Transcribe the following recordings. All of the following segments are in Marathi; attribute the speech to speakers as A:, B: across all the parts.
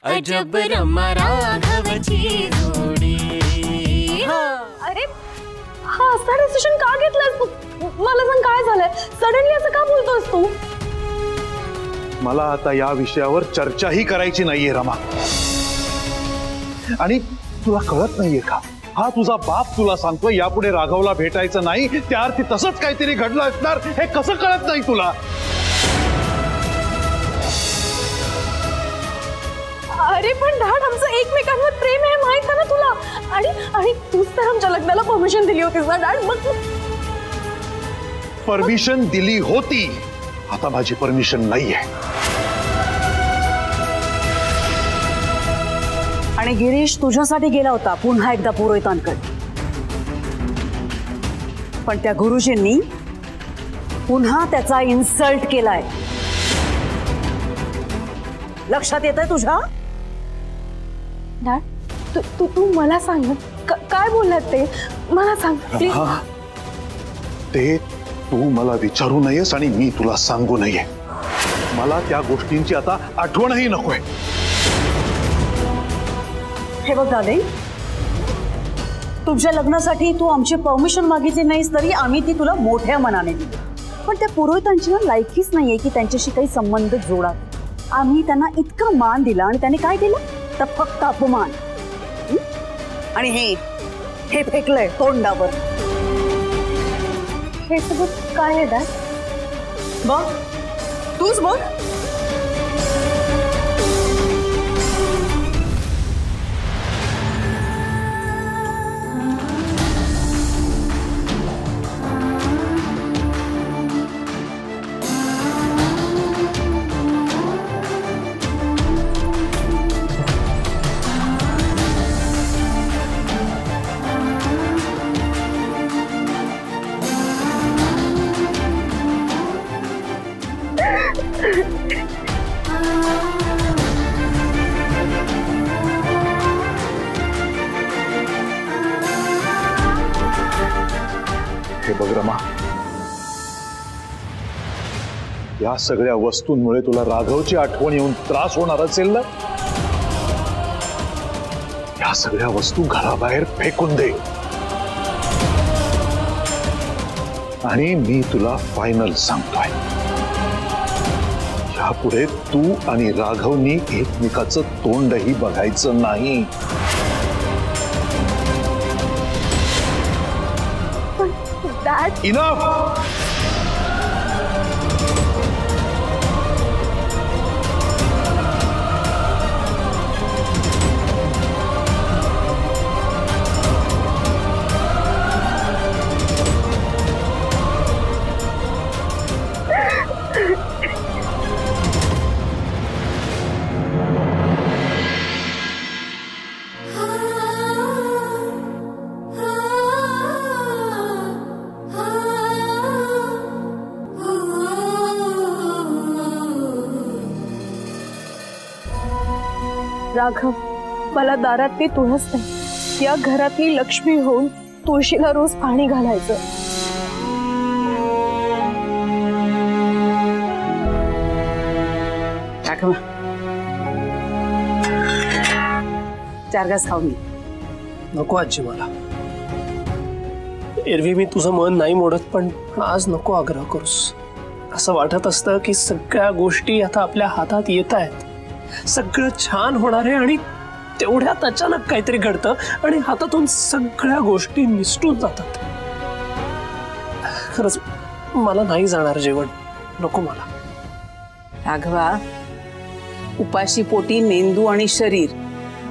A: अजब रमा राघवची जोडी।
B: अरे हा असा डिसिजन का घेतलास तू? मला सांग काय झालंय? सडनली असं का बोलतोस तू?
C: मला आता या विषयावर चर्चाही करायची नाहीये रमा। आणि तुला कळत नाहीये का, हा तुझा बाप तुला सांगतोय यापुढे राघवला भेटायचं नाही, त्या अर्थी तसंच काहीतरी घडलं असणार, हे कसं कळत नाही तुला?
B: अरे पण डॅड, आमचं एकमेकांवर प्रेम आहे माहित आहे ना तुला। आणि तूच तर आमच्या लग्नाला परमिशन दिली होतीस ना डॅड। मग
C: परमिशन दिली होती, आता माझी परमिशन नाहीये।
D: आणि गिरीश तुझ्यासाठी गेला होता पुन्हा एकदा पुरोहितांकडे, पण त्या गुरुजींनी पुन्हा त्याचा इन्सल्ट केलाय। लक्षात येतंय तुझ्या?
B: डॅड तू मला सांग काय बोललात ते, मला सांग प्लीज।
C: ते तू मला विचारू नयेस आणि मी तुला सांगू नये। मला त्या गोष्टींची आता आठवणही नकोय।
D: हे बघ दादे, तुझ्या लग्नासाठी तू आमची परमिशन मागितली नाहीस तरी आम्ही ती तुला मोठ्या मनाने दिली, पण त्या पुरोहितांची लायकीच नाहीये की त्यांच्याशी काही संबंध जोडा। आम्ही त्यांना इतका मान दिला आणि त्याने काय दिलं तर फक्त अपमान। आणि हे फेकलंय तोंडावर।
B: हे सगळं काय आहे डॅड?
D: बघ तूच बघ।
C: हे बघ रमा, या सगळ्या वस्तूंमुळे तुला राघवची आठवण येऊन त्रास होणार असेल ना, या सगळ्या वस्तू घराबाहेर फेकून दे। आणि मी तुला फायनल सांगतोय, यापुढे तू आणि राघवनी एकमेकाचं तोंडही बघायचं नाही।
B: Dad
C: enough.
B: राघव, मला दारातली तुळस नाही, या घरातली लक्ष्मी होऊन तुळशीला रोज पाणी घालायचं।
D: राघव, 4 घास खाऊन घे।
E: नको आजी, मला एरवी मी तुझं मन नाही मोडत, पण आज नको आग्रह करूस। असं वाटत असतं की सगळ्या गोष्टी आता आपल्या हातात येत आहेत, सगळं छान होणार आहे आणि तेवढ्यात अचानक काहीतरी घडतं आणि हातातून सगळ्या गोष्टी निसटून जातात। खरंच मला नाही जाणार जेवण, नको मला।
D: राघवा, उपाशी पोटी मेंदू आणि शरीर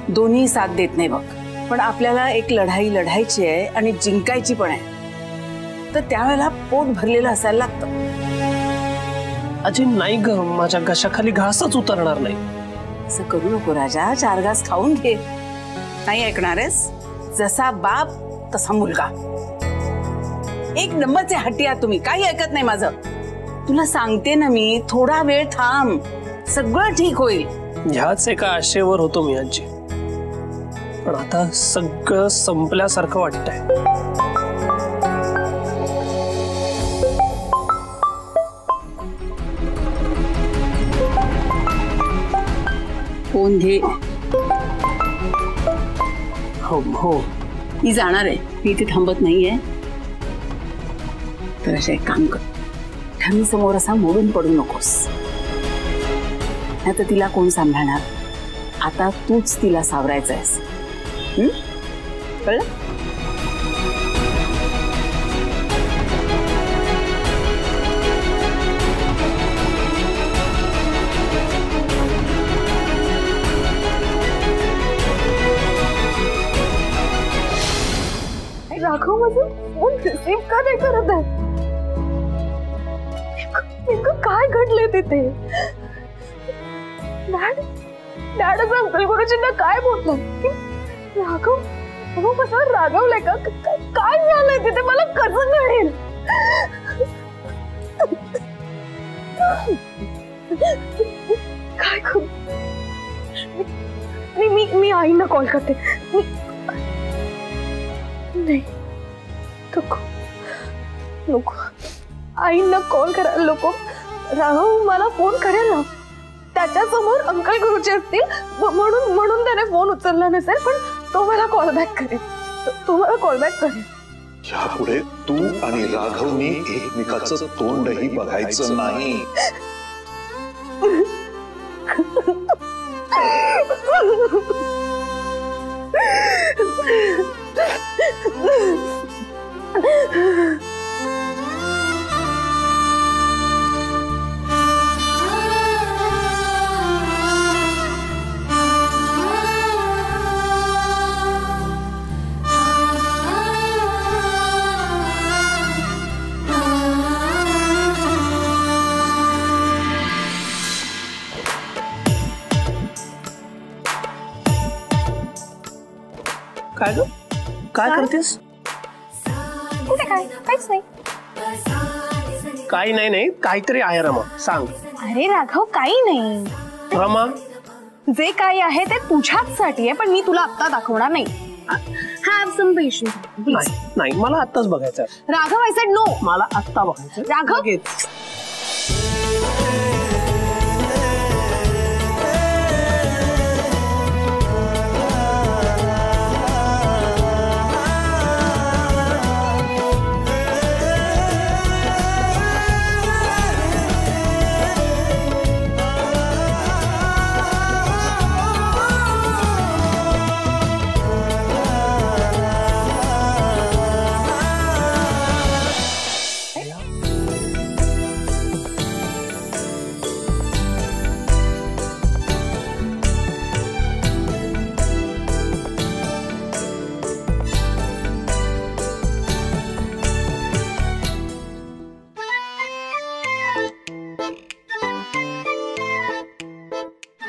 D: दोन्ही साथ देत नाही बघ, पण आपल्याला एक लढाई लढायची आहे आणि जिंकायची पण आहे, तर त्यावेळेला पोट भरलेलं असायला लागतं।
E: अजय नाही ग, माझ्या घशाखाली घासच उतरणार नाही।
D: असं करू नको राजा, 4 घास खाऊन घे। नाही ऐकणारेस? जसा बाप तसा मुलगा। एक नंबरचे हट्टी आहात तुम्ही, काही ऐकत नाही माझं। तुला सांगते ना मी, थोडा वेळ थांब, सगळं ठीक होईल।
E: ह्याच एका आशेवर होतो मी आजी, पण आता सगळं संपल्यासारखं वाटतंय।
D: फोन घे.
E: हो
D: मी जाणार आहे, मी इथे थांबत नाहीये. तर असं एक काम कर, ठमी समोर असा मोडून पडू नकोस, नाही तर तिला कोण सांभाळणार. आता तूच तिला सावरायचं आहेस. कळलं?
B: राघव माझा फोन रिसीव का नाही करत आहे? नेमकं काय घडलंय तिथे? डॅड अंकल गुरुजींना काय बोललं? राघव हो कसं रागवलंय का? काय झालंय तिथे मला कसं कळेल? काय करू? मी आईंना कॉल करते. नाही नको नको, आईंना कॉल करायला नको. राघव मला फोन करेल ना, त्याच्यासमोर अंकल गुरुजी असतील म्हणून त्याने फोन उचलला नसेल, पण तो मला कॉल बॅक करेल. तो मला कॉल बॅक करेल.
C: यापुढे तू आणि राघवनी एकमेकाचं तोंडही बघायचं नाही.
E: काय ग, काय करतेस?
B: कुठे काय? काहीच नाही.
E: काही नाही, काहीतरी आहे रमा, सांग.
B: अरे राघव काही नाही.
E: रमा,
B: जे काही आहे ते तुझ्याचसाठी आहे, पण मी तुला आता दाखवणार नाही. Have some patience.
E: नाही मला आत्ताच बघायचं.
B: Raghav I said no.
E: मला आत्ता बघायचं.
B: राघव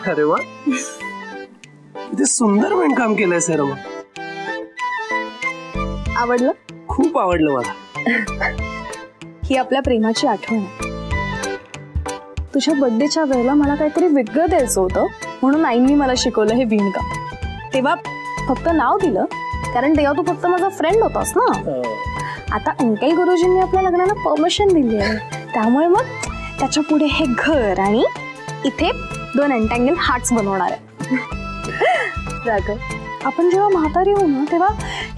E: अरे वा, किती सुंदर विणकाम केलंय सर.
B: आवडलं?
E: खूप आवडलं मला.
B: ही आपल्या प्रेमाची आठवण आहे. तुझ्या बर्थडेच्या वेळेला मला काहीतरी वेगळं द्यायचं होतं, म्हणून आईंनी मला शिकवलं हे विणकाम. तेव्हा फक्त नाव दिलं, कारण तेव्हा तू फक्त माझा फ्रेंड होतास ना. आता अंकल गुरुजींनी आपल्या लग्नाला परमिशन दिली आहे, त्यामुळे मग त्याच्या पुढे हे घर आणि इथे 2 एंटँगल हार्ट्स बनवणार आहे. राघव, आपण जेव्हा म्हातारी होऊ ना, तेव्हा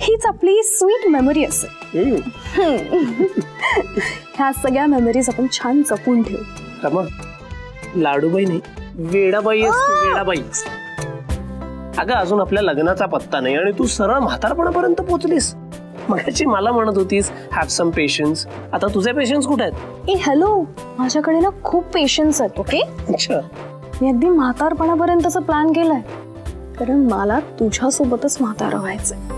B: हीच आपली स्वीट मेमरी असेल. ह्या सगळ्या मेमरीज आपण छान जपून ठेवू.
E: रमा, लाडूबाई नाही, वेडाबाई असते. वेडाबाई. अगं अजून आपल्या लग्नाचा पत्ता नाही आणि तू सरळ म्हातारपणापर्यंत पोहोचलीस. मगाची मला म्हणत होतीस हॅव सम पेशन्स. आता तुझे पेशन्स कुठे आहेत?
B: ए हॅलो, माझ्याकडे ना खूप पेशन्स आहेत. ओके,
E: अच्छा.
B: मी अगदी म्हातारपणापर्यंतचा प्लॅन केलाय, कारण मला तुझ्यासोबतच म्हातारं व्हायचंय.